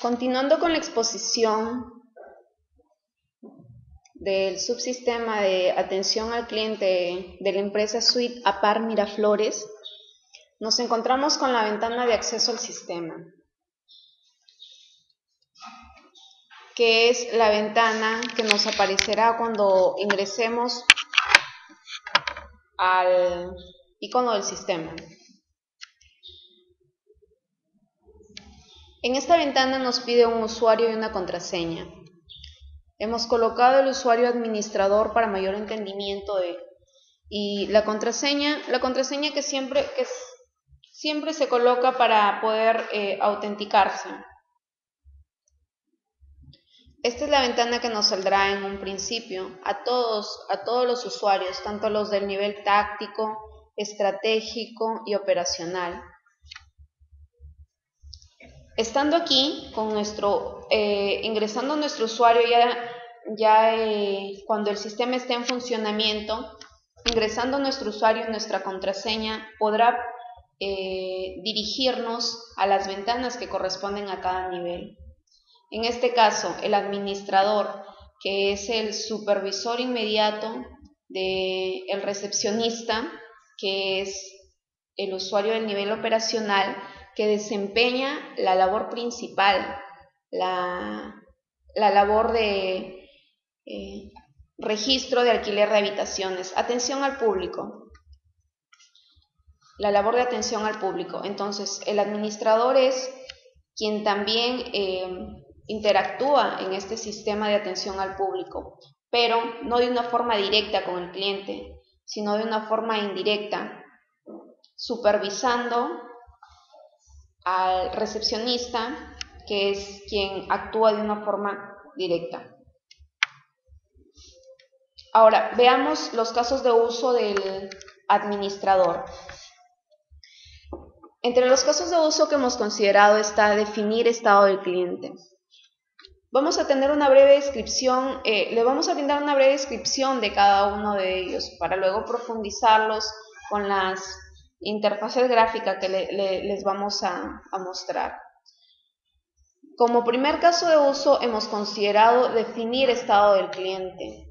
Continuando con la exposición del subsistema de atención al cliente de la empresa Suite APAR Miraflores, nos encontramos con la ventana de acceso al sistema, que es la ventana que nos aparecerá cuando ingresemos al icono del sistema. En esta ventana nos pide un usuario y una contraseña. Hemos colocado el usuario administrador para mayor entendimiento y la contraseña que siempre se coloca para poder autenticarse. Esta es la ventana que nos saldrá en un principio a todos los usuarios, tanto los del nivel táctico, estratégico y operacional. Estando aquí, ingresando nuestro usuario cuando el sistema esté en funcionamiento, ingresando nuestro usuario y nuestra contraseña, podrá dirigirnos a las ventanas que corresponden a cada nivel. En este caso, el administrador, que es el supervisor inmediato del recepcionista, que es el usuario del nivel operacional, que desempeña la labor principal, la labor de registro de alquiler de habitaciones, atención al público, la labor de atención al público. Entonces, el administrador es quien también interactúa en este sistema de atención al público, pero no de una forma directa con el cliente, sino de una forma indirecta, supervisando al recepcionista, que es quien actúa de una forma directa. Ahora, veamos los casos de uso del administrador. Entre los casos de uso que hemos considerado está definir estado del cliente. Vamos a tener una breve descripción, le vamos a brindar una breve descripción de cada uno de ellos para luego profundizarlos con las interfaces gráficas que les vamos a mostrar. Como primer caso de uso hemos considerado definir estado del cliente.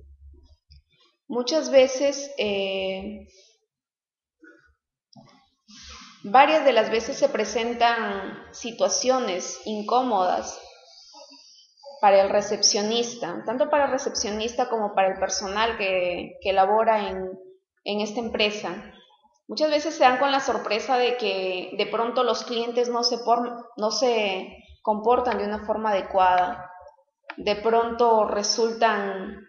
Muchas veces, varias de las veces se presentan situaciones incómodas para el recepcionista, tanto para el recepcionista como para el personal que labora en esta empresa. Muchas veces se dan con la sorpresa de que de pronto los clientes no se comportan de una forma adecuada. De pronto resultan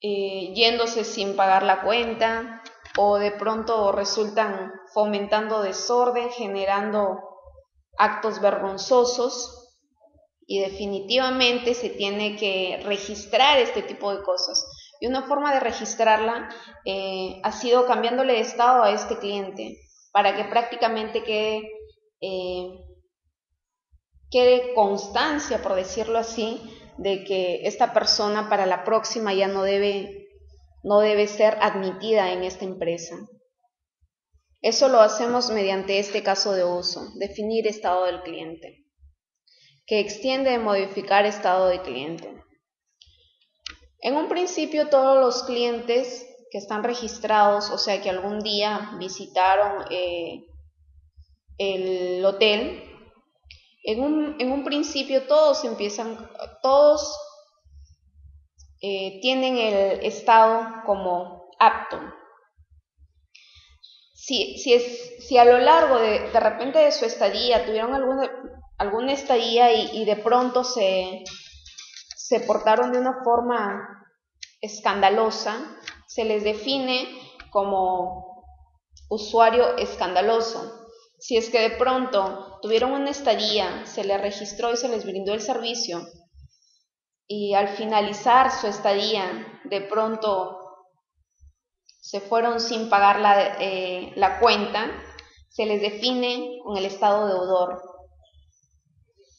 yéndose sin pagar la cuenta, o de pronto resultan fomentando desorden, generando actos vergonzosos, y definitivamente se tiene que registrar este tipo de cosas. Y una forma de registrarla ha sido cambiándole de estado a este cliente para que prácticamente quede constancia, por decirlo así, de que esta persona para la próxima ya no debe ser admitida en esta empresa. Eso lo hacemos mediante este caso de uso, definir estado del cliente, que extiende a modificar estado de cliente. En un principio, todos los clientes que están registrados, o sea que algún día visitaron el hotel, en un principio todos tienen el estado como apto. Si a lo largo de repente de su estadía tuvieron alguna estadía y de pronto se portaron de una forma escandalosa, se les define como usuario escandaloso. Si es que de pronto tuvieron una estadía, se les registró y se les brindó el servicio, y al finalizar su estadía de pronto se fueron sin pagar la cuenta, se les define con el estado deudor.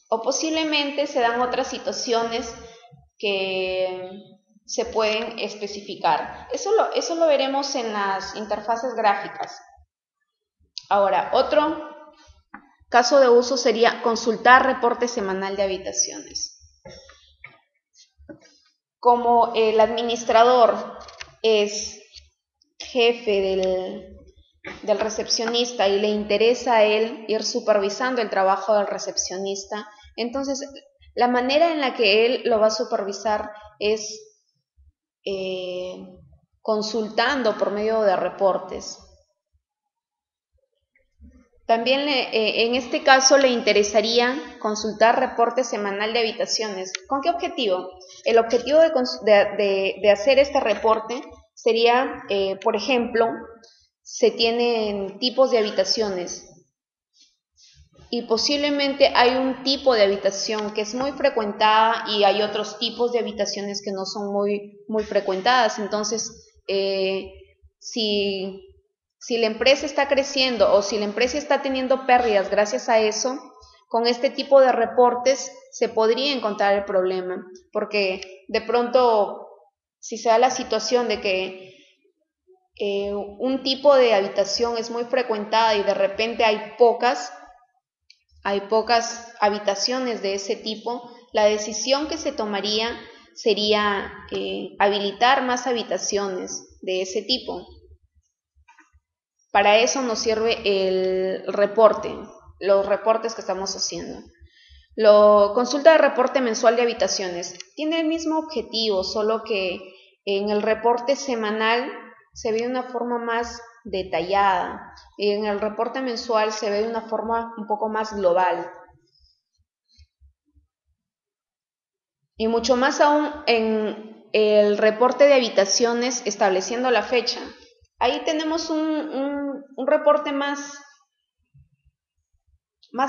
O posiblemente se dan otras situaciones que se pueden especificar. Eso lo veremos en las interfaces gráficas. Ahora, caso de uso sería consultar reporte semanal de habitaciones. Como el administrador es jefe del recepcionista y le interesa a él ir supervisando el trabajo del recepcionista, entonces la manera en la que él lo va a supervisar es consultando por medio de reportes. También en este caso le interesaría consultar reporte semanal de habitaciones. ¿Con qué objetivo? El objetivo de hacer este reporte sería, por ejemplo, se tienen tipos de habitaciones y posiblemente hay un tipo de habitación que es muy frecuentada y hay otros tipos de habitaciones que no son muy frecuentadas. Entonces, si la empresa está creciendo o si la empresa está teniendo pérdidas gracias a eso, con este tipo de reportes se podría encontrar el problema, porque de pronto, si se da la situación de que un tipo de habitación es muy frecuentada y de repente hay pocas habitaciones de ese tipo, la decisión que se tomaría sería habilitar más habitaciones de ese tipo. Para eso nos sirve el reporte, los reportes que estamos haciendo. Consulta de reporte mensual de habitaciones. Tiene el mismo objetivo, solo que en el reporte semanal se ve de una forma más detallada. En el reporte mensual se ve de una forma un poco más global. Y mucho más aún en el reporte de habitaciones estableciendo la fecha. Ahí tenemos un reporte más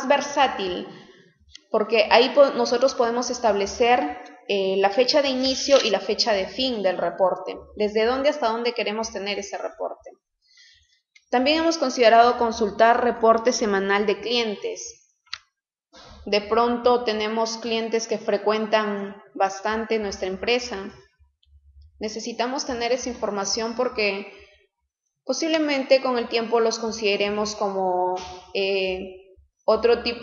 versátil, porque ahí nosotros podemos establecer la fecha de inicio y la fecha de fin del reporte, desde dónde hasta dónde queremos tener ese reporte. También hemos considerado consultar reporte semanal de clientes. De pronto tenemos clientes que frecuentan bastante nuestra empresa. Necesitamos tener esa información porque posiblemente con el tiempo los consideremos como otro tipo,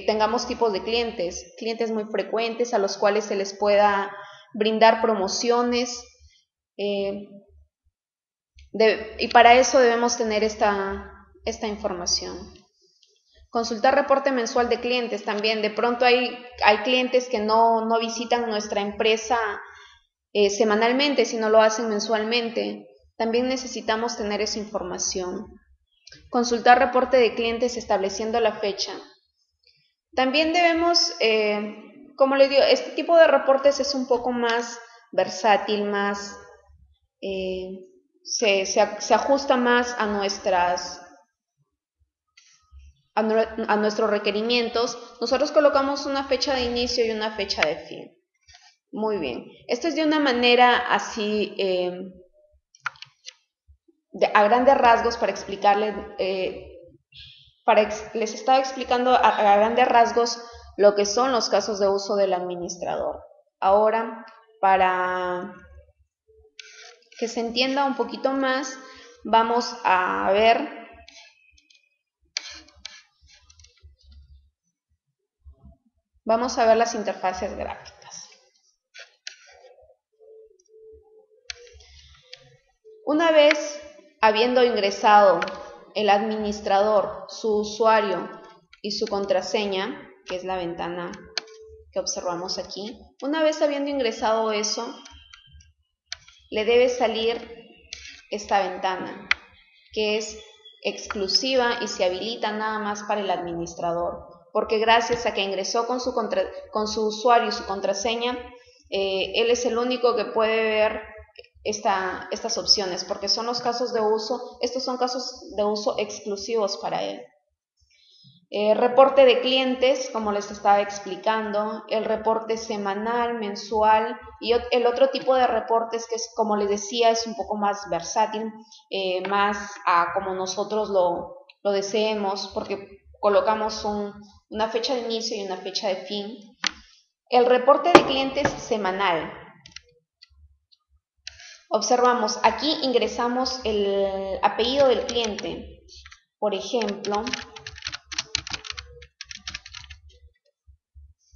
tengamos tipos de clientes muy frecuentes a los cuales se les pueda brindar promociones y para eso debemos tener esta información. Consultar reporte mensual de clientes también. De pronto hay clientes que no visitan nuestra empresa semanalmente, sino lo hacen mensualmente. También necesitamos tener esa información. Consultar reporte de clientes estableciendo la fecha. También debemos, como les digo, este tipo de reportes es un poco más versátil, más se ajusta más a nuestros requerimientos. Nosotros colocamos una fecha de inicio y una fecha de fin. Muy bien. Esto es de una manera así a grandes rasgos para explicarles, les estaba explicando a grandes rasgos lo que son los casos de uso del administrador. Ahora, para que se entienda un poquito más, vamos a ver las interfaces gráficas. Una vez habiendo ingresado el administrador, su usuario y su contraseña, que es la ventana que observamos aquí, una vez habiendo ingresado eso, le debe salir esta ventana, que es exclusiva y se habilita nada más para el administrador, porque gracias a que ingresó con su usuario y su contraseña, él es el único que puede ver estas opciones, porque son los casos de uso, estos son casos de uso exclusivos para él. Reporte de clientes, como les estaba explicando, el reporte semanal, mensual y el otro tipo de reportes que es, como les decía, es un poco más versátil, más a como nosotros lo deseemos, porque colocamos una fecha de inicio y una fecha de fin. El reporte de clientes semanal. Observamos, aquí ingresamos el apellido del cliente. Por ejemplo,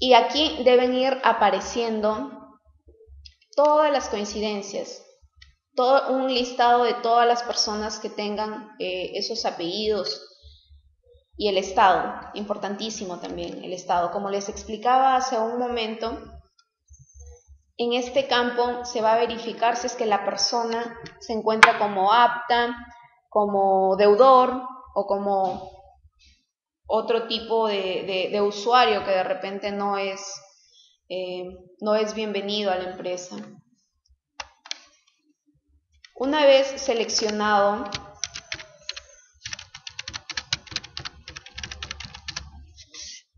Y aquí deben ir apareciendo todas las coincidencias, todo un listado de todas las personas que tengan esos apellidos y el estado, importantísimo también el estado. Como les explicaba hace un momento, en este campo se va a verificar si es que la persona se encuentra como apta, como deudor o como otro tipo de usuario que de repente no es bienvenido a la empresa. Una vez seleccionado,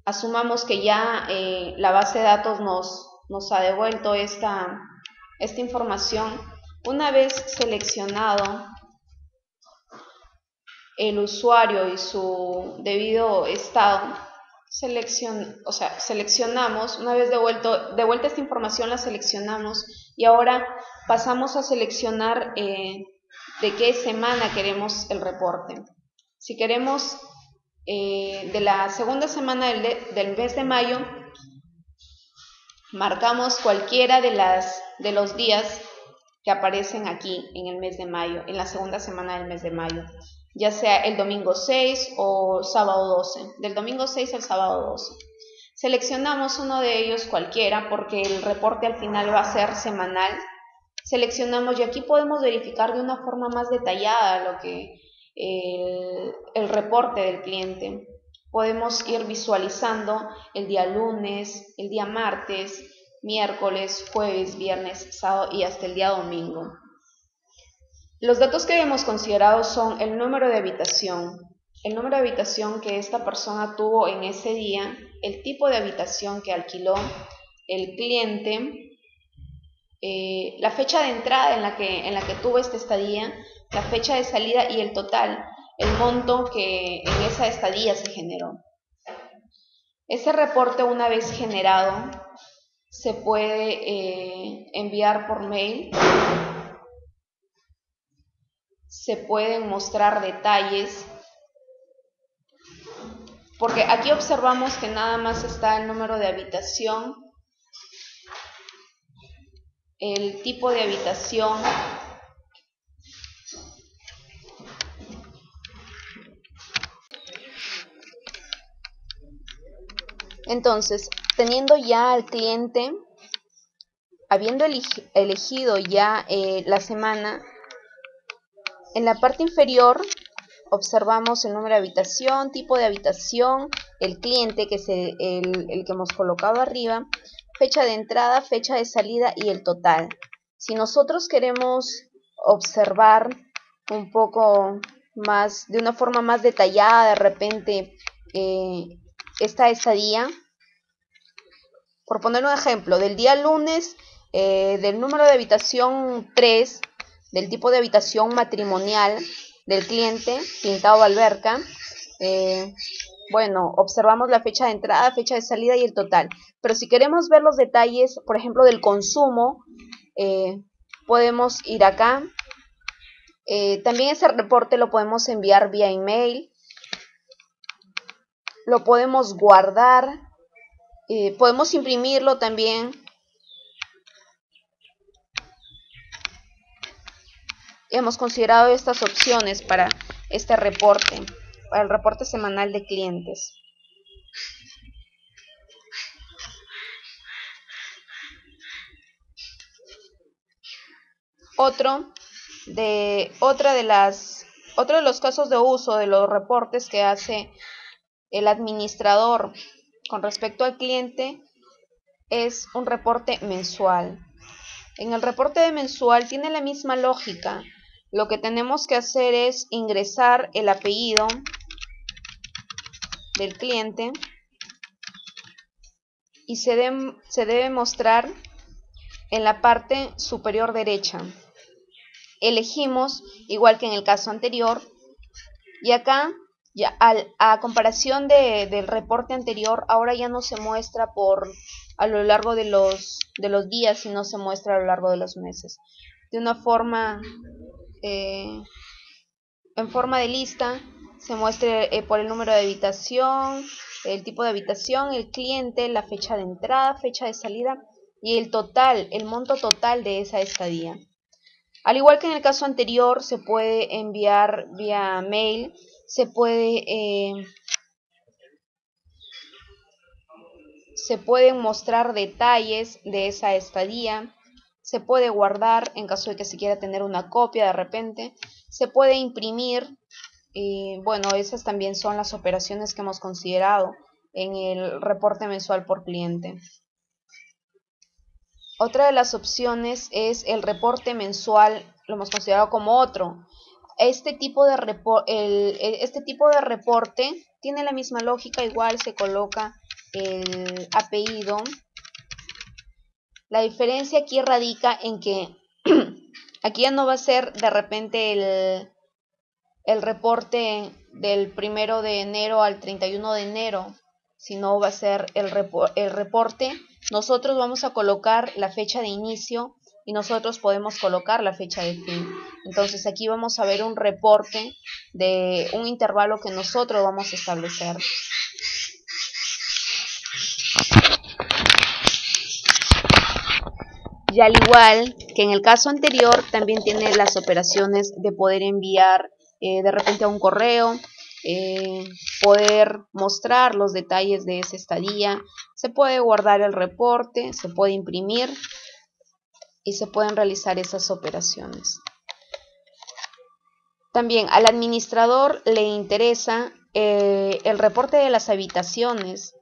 asumamos que ya la base de datos nos ha devuelto esta información. Una vez seleccionado el usuario y su debido estado, seleccionamos, una vez devuelta esta información, la seleccionamos y ahora pasamos a seleccionar de qué semana queremos el reporte. Si queremos de la segunda semana del mes de mayo, marcamos cualquiera de los días que aparecen aquí en el mes de mayo, en la segunda semana del mes de mayo, ya sea el domingo 6 o sábado 12, del domingo 6 al sábado 12. Seleccionamos uno de ellos cualquiera porque el reporte al final va a ser semanal. Seleccionamos y aquí podemos verificar de una forma más detallada lo que el reporte del cliente. Podemos ir visualizando el día lunes, el día martes, miércoles, jueves, viernes, sábado y hasta el día domingo. Los datos que hemos considerado son el número de habitación que esta persona tuvo en ese día, el tipo de habitación que alquiló el cliente, la fecha de entrada en la que tuvo esta estadía, la fecha de salida y el total, el monto que en esa estadía se generó. Ese reporte, una vez generado, se puede enviar por mail, se pueden mostrar detalles, porque aquí observamos que nada más está el número de habitación, el tipo de habitación, entonces, teniendo ya al cliente, habiendo elegido ya la semana, en la parte inferior observamos el número de habitación, tipo de habitación, el cliente, que es el que hemos colocado arriba, fecha de entrada, fecha de salida y el total. Si nosotros queremos observar un poco más, de una forma más detallada, de repente, esta estadía, por poner un ejemplo, del día lunes, del número de habitación 3, del tipo de habitación matrimonial del cliente, pintado alberca, bueno, observamos la fecha de entrada, fecha de salida y el total. Pero si queremos ver los detalles, por ejemplo, del consumo, podemos ir acá. También ese reporte lo podemos enviar vía email, lo podemos guardar, podemos imprimirlo también. Hemos considerado estas opciones para este reporte, para el reporte semanal de clientes. Otro de los casos de uso de los reportes que hace el administrador con respecto al cliente es un reporte mensual. En el reporte mensual tiene la misma lógica. Lo que tenemos que hacer es ingresar el apellido del cliente y se debe mostrar en la parte superior derecha. Elegimos, igual que en el caso anterior, y acá, ya a comparación del reporte anterior, ahora ya no se muestra a lo largo de los días, sino se muestra a lo largo de los meses. De una forma, en forma de lista, se muestra por el número de habitación, el tipo de habitación, el cliente, la fecha de entrada, fecha de salida y el total, el monto total de esa estadía. Al igual que en el caso anterior, se puede enviar vía mail, se pueden mostrar detalles de esa estadía, se puede guardar en caso de que se quiera tener una copia de repente, se puede imprimir y bueno, esas también son las operaciones que hemos considerado en el reporte mensual por cliente. Otra de las opciones es el reporte mensual, lo hemos considerado como otro. Este tipo de reporte tiene la misma lógica, igual se coloca el apellido. La diferencia aquí radica en que aquí ya no va a ser de repente el reporte del 1 de enero al 31 de enero, sino va a ser el reporte. Nosotros vamos a colocar la fecha de inicio y nosotros podemos colocar la fecha de fin. Entonces aquí vamos a ver un reporte de un intervalo que nosotros vamos a establecer. Y al igual que en el caso anterior, también tiene las operaciones de poder enviar de repente a un correo, poder mostrar los detalles de esa estadía, se puede guardar el reporte, se puede imprimir y se pueden realizar esas operaciones. También al administrador le interesa el reporte de las habitaciones.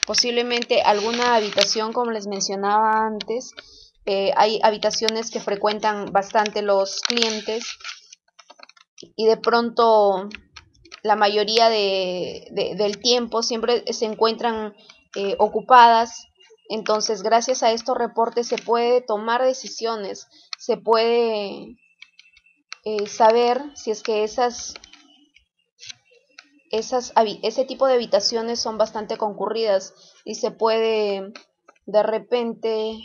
Posiblemente alguna habitación, como les mencionaba antes, hay habitaciones que frecuentan bastante los clientes y de pronto la mayoría del tiempo siempre se encuentran ocupadas. Entonces, gracias a estos reportes se puede tomar decisiones, se puede saber si es que ese tipo de habitaciones son bastante concurridas y se puede de repente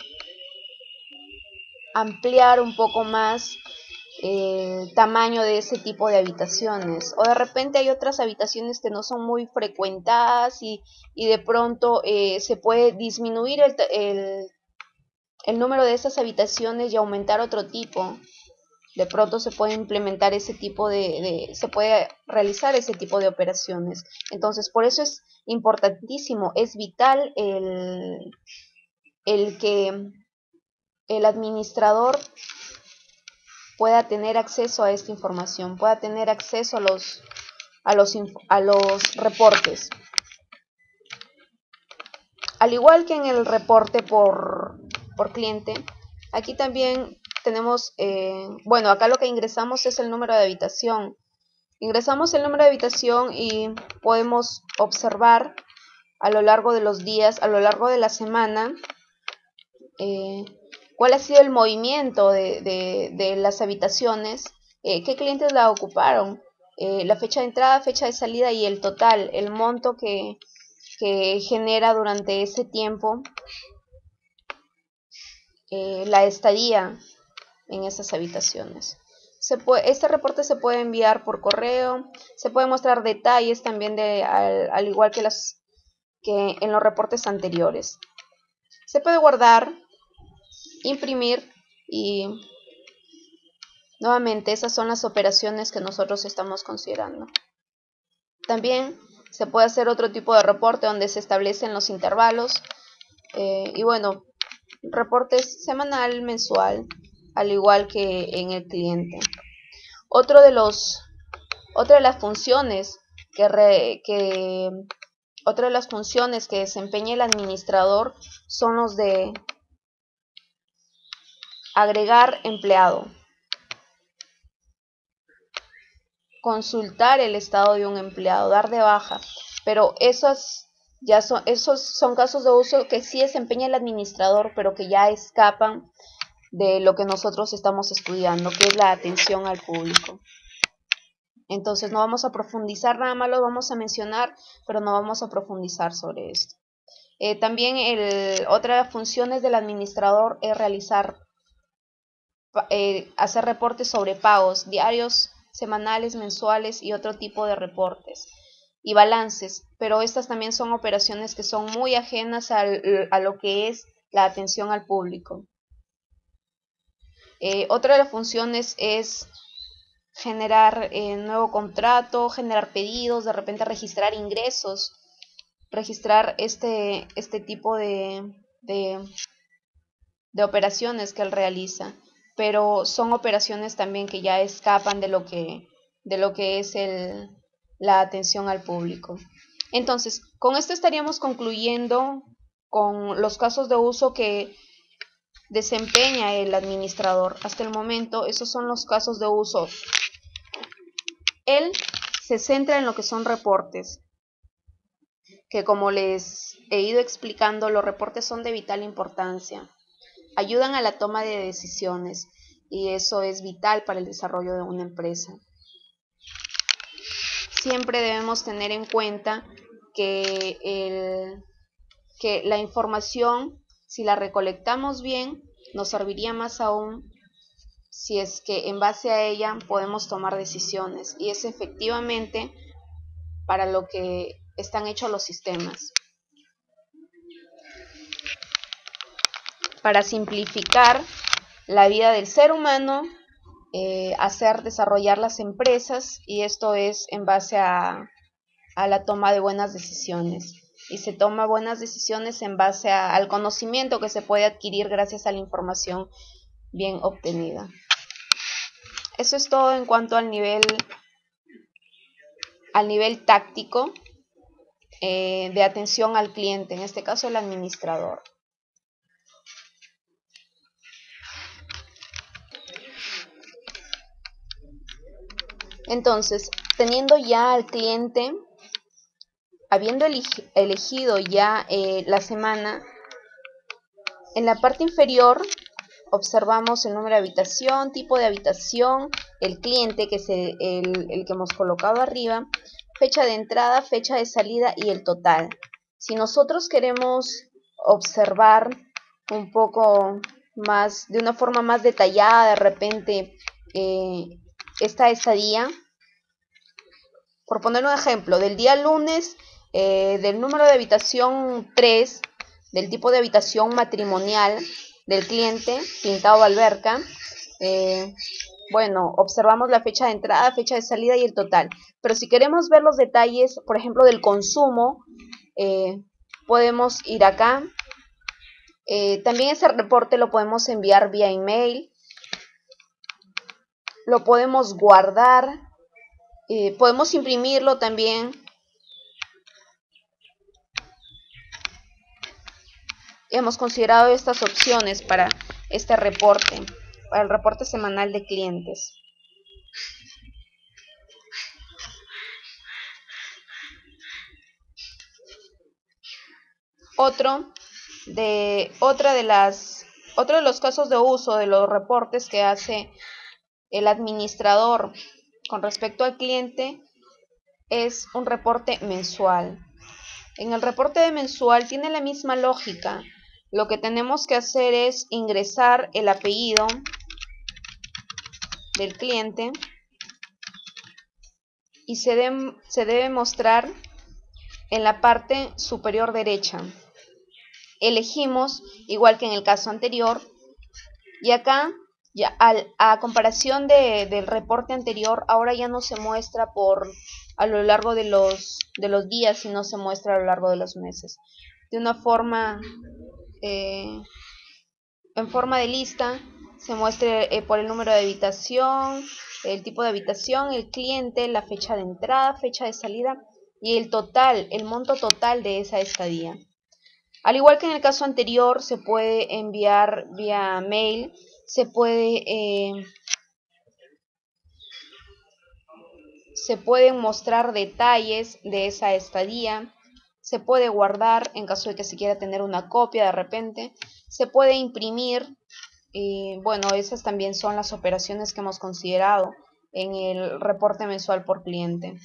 ampliar un poco más el tamaño de ese tipo de habitaciones, o de repente hay otras habitaciones que no son muy frecuentadas y de pronto se puede disminuir el número de esas habitaciones y aumentar otro tipo. De pronto se puede implementar ese tipo se puede realizar ese tipo de operaciones. Entonces, por eso es importantísimo, es vital el que el administrador pueda tener acceso a esta información, pueda tener acceso a los reportes. Al igual que en el reporte por cliente, aquí también tenemos, bueno, acá lo que ingresamos es el número de habitación. Ingresamos el número de habitación y podemos observar a lo largo de los días, a lo largo de la semana, cuál ha sido el movimiento de las habitaciones, qué clientes la ocuparon, la fecha de entrada, fecha de salida y el total, el monto que genera durante ese tiempo la estadía en esas habitaciones. Este reporte se puede enviar por correo, se puede mostrar detalles también al igual que en los reportes anteriores. Se puede guardar, imprimir y nuevamente esas son las operaciones que nosotros estamos considerando. También se puede hacer otro tipo de reporte donde se establecen los intervalos y bueno, reportes semanal, mensual, al igual que en el cliente. Otra de las funciones que desempeña el administrador son los de agregar empleado, consultar el estado de un empleado, dar de baja, pero esos son casos de uso que sí desempeña el administrador, pero que ya escapan de lo que nosotros estamos estudiando, que es la atención al público. Entonces no vamos a profundizar, nada más lo vamos a mencionar, pero no vamos a profundizar sobre esto. También otras funciones del administrador es hacer reportes sobre pagos diarios, semanales, mensuales y otro tipo de reportes. y balances, pero estas también son operaciones que son muy ajenas a lo que es la atención al público. Otra de las funciones es generar nuevo contrato, generar pedidos, de repente registrar ingresos, registrar este tipo de operaciones que él realiza, pero son operaciones también que ya escapan de lo que es la atención al público. Entonces, con esto estaríamos concluyendo con los casos de uso que desempeña el administrador. Hasta el momento, esos son los casos de uso. Él se centra en lo que son reportes, que como les he ido explicando, los reportes son de vital importancia. Ayudan a la toma de decisiones y eso es vital para el desarrollo de una empresa. Siempre debemos tener en cuenta que la información, si la recolectamos bien, nos serviría más aún si es que en base a ella podemos tomar decisiones, y es efectivamente para lo que están hechos los sistemas. Para simplificar la vida del ser humano, hacer desarrollar las empresas, y esto es en base a la toma de buenas decisiones. Y se toma buenas decisiones en base al conocimiento que se puede adquirir gracias a la información bien obtenida. Eso es todo en cuanto al nivel táctico de atención al cliente, en este caso el administrador. Entonces, teniendo ya al cliente, habiendo elegido ya la semana, en la parte inferior observamos el número de habitación, tipo de habitación, el cliente, que es el que hemos colocado arriba, fecha de entrada, fecha de salida y el total. Si nosotros queremos observar un poco más, de una forma más detallada, de repente, esta estadía, por poner un ejemplo, del día lunes, del número de habitación 3, del tipo de habitación matrimonial del cliente, pintado alberca, bueno, observamos la fecha de entrada, fecha de salida y el total. Pero si queremos ver los detalles, por ejemplo, del consumo, podemos ir acá. También ese reporte lo podemos enviar vía email, lo podemos guardar, podemos imprimirlo también. Hemos considerado estas opciones para este reporte, para el reporte semanal de clientes. Otro de los casos de uso de los reportes que hace el administrador con respecto al cliente es un reporte mensual. En el reporte mensual tiene la misma lógica. Lo que tenemos que hacer es ingresar el apellido del cliente y se debe mostrar en la parte superior derecha. Elegimos, igual que en el caso anterior, y acá, ya a comparación del reporte anterior, ahora ya no se muestra a lo largo de los días, sino se muestra a lo largo de los meses. De una forma, en forma de lista, se muestra por el número de habitación, el tipo de habitación, el cliente, la fecha de entrada, fecha de salida y el total, el monto total de esa estadía. Al igual que en el caso anterior, se puede enviar vía mail, se pueden mostrar detalles de esa estadía, se puede guardar en caso de que se quiera tener una copia de repente, se puede imprimir, y bueno, esas también son las operaciones que hemos considerado en el reporte mensual por cliente.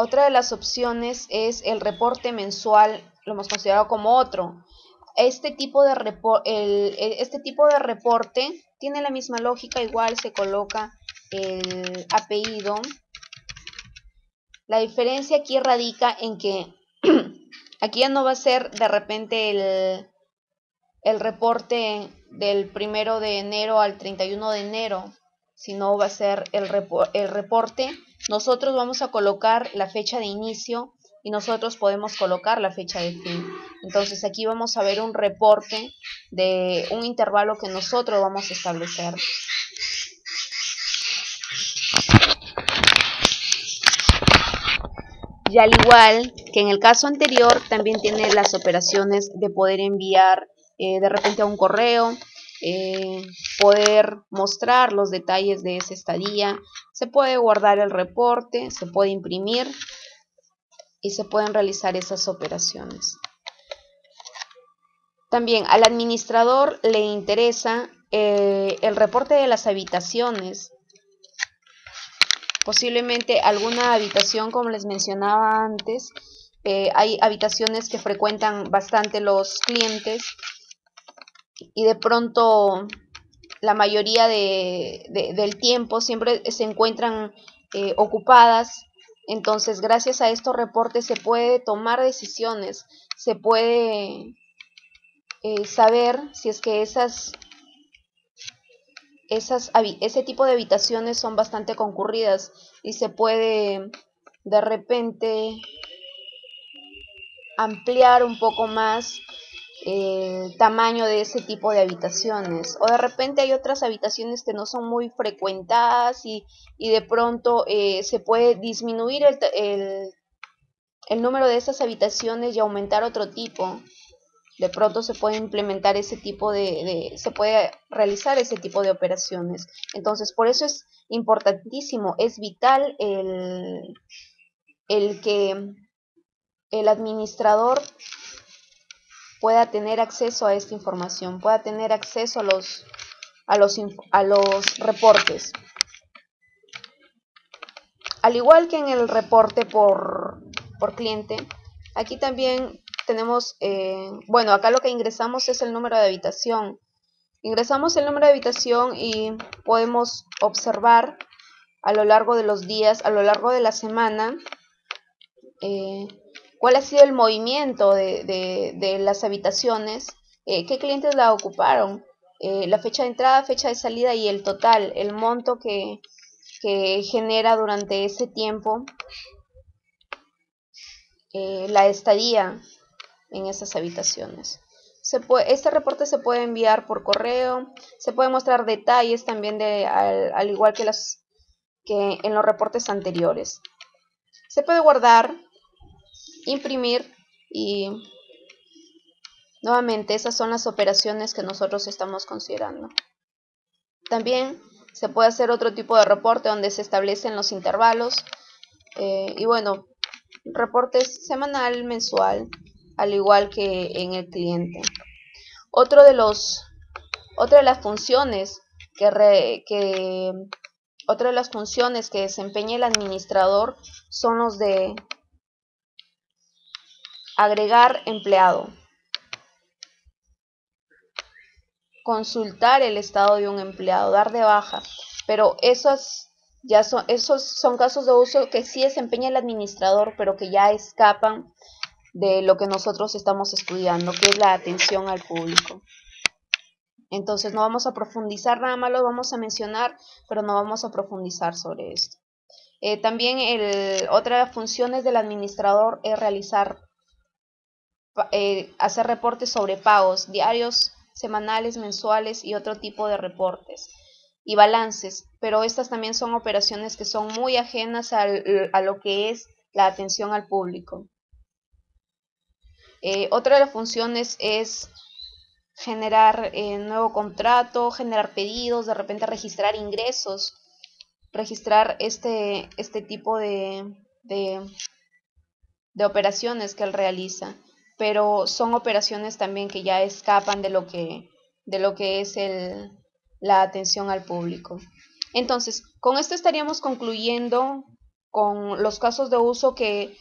Otra de las opciones es el reporte mensual, lo hemos considerado como otro. Este tipo de reporte tiene la misma lógica, igual se coloca el apellido La diferencia aquí radica en que aquí ya no va a ser de repente el reporte del 1 de enero al 31 de enero, sino va a ser el reporte. Nosotros vamos a colocar la fecha de inicio y nosotros podemos colocar la fecha de fin. Entonces aquí vamos a ver un reporte de un intervalo que nosotros vamos a establecer. Y al igual que en el caso anterior, también tiene las operaciones de poder enviar de repente a un correo, poder mostrar los detalles de esa estadía, se puede guardar el reporte, se puede imprimir y se pueden realizar esas operaciones. También al administrador le interesa el reporte de las habitaciones. Posiblemente alguna habitación, como les mencionaba antes, hay habitaciones que frecuentan bastante los clientes y de pronto la mayoría del tiempo siempre se encuentran ocupadas. Entonces, gracias a estos reportes se puede tomar decisiones, se puede saber si es que ese tipo de habitaciones son bastante concurridas y se puede de repente ampliar un poco más el tamaño de ese tipo de habitaciones, o de repente hay otras habitaciones que no son muy frecuentadas y de pronto se puede disminuir el número de esas habitaciones y aumentar otro tipo. De pronto se puede implementar ese tipo se puede realizar ese tipo de operaciones. Entonces, por eso es importantísimo, es vital el que el administrador pueda tener acceso a esta información, pueda tener acceso a los reportes. Al igual que en el reporte por cliente, aquí también tenemos, bueno, acá lo que ingresamos es el número de habitación. Ingresamos el número de habitación y podemos observar a lo largo de los días, a lo largo de la semana, cuál ha sido el movimiento de las habitaciones, qué clientes la ocuparon, la fecha de entrada, fecha de salida y el total, el monto que genera durante ese tiempo la estadía en esas habitaciones. Este reporte se puede enviar por correo, se pueden mostrar detalles también al igual que en los reportes anteriores. Se puede guardar, imprimir y nuevamente esas son las operaciones que nosotros estamos considerando. También se puede hacer otro tipo de reporte donde se establecen los intervalos y bueno, reportes semanal, mensual, al igual que en el cliente. Otra de las funciones que desempeña el administrador son los de agregar empleado, consultar el estado de un empleado, dar de baja, pero esos son casos de uso que sí desempeña el administrador, pero que ya escapan de lo que nosotros estamos estudiando, que es la atención al público. Entonces no vamos a profundizar, nada más lo vamos a mencionar, pero no vamos a profundizar sobre esto. También otra función del administrador es hacer reportes sobre pagos diarios, semanales, mensuales y otro tipo de reportes y balances, pero estas también son operaciones que son muy ajenas a lo que es la atención al público. Otra de las funciones es generar nuevo contrato, generar pedidos, de repente registrar ingresos, registrar este tipo de operaciones que él realiza, pero son operaciones también que ya escapan de lo que es la atención al público. Entonces, con esto estaríamos concluyendo con los casos de uso que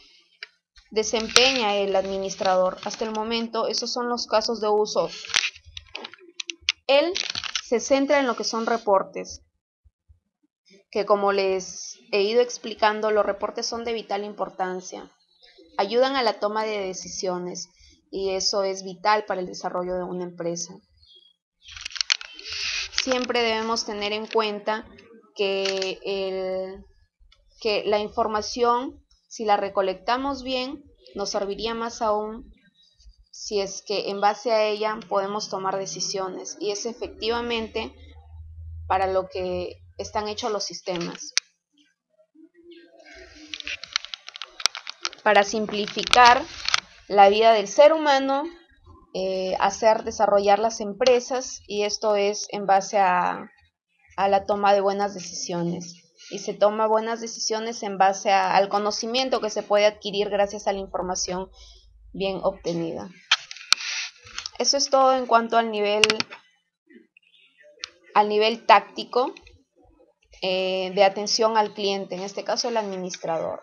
desempeña el administrador. Hasta el momento, esos son los casos de uso. Él se centra en lo que son reportes. que, como les he ido explicando, los reportes son de vital importancia. Ayudan a la toma de decisiones y eso es vital para el desarrollo de una empresa. Siempre debemos tener en cuenta que la información, si la recolectamos bien, nos serviría más aún si es que en base a ella podemos tomar decisiones, y es efectivamente para lo que están hechos los sistemas. Para simplificar la vida del ser humano, hacer desarrollar las empresas, y esto es en base a la toma de buenas decisiones. Y se toma buenas decisiones en base al conocimiento que se puede adquirir gracias a la información bien obtenida. Eso es todo en cuanto al nivel táctico de atención al cliente, en este caso el administrador.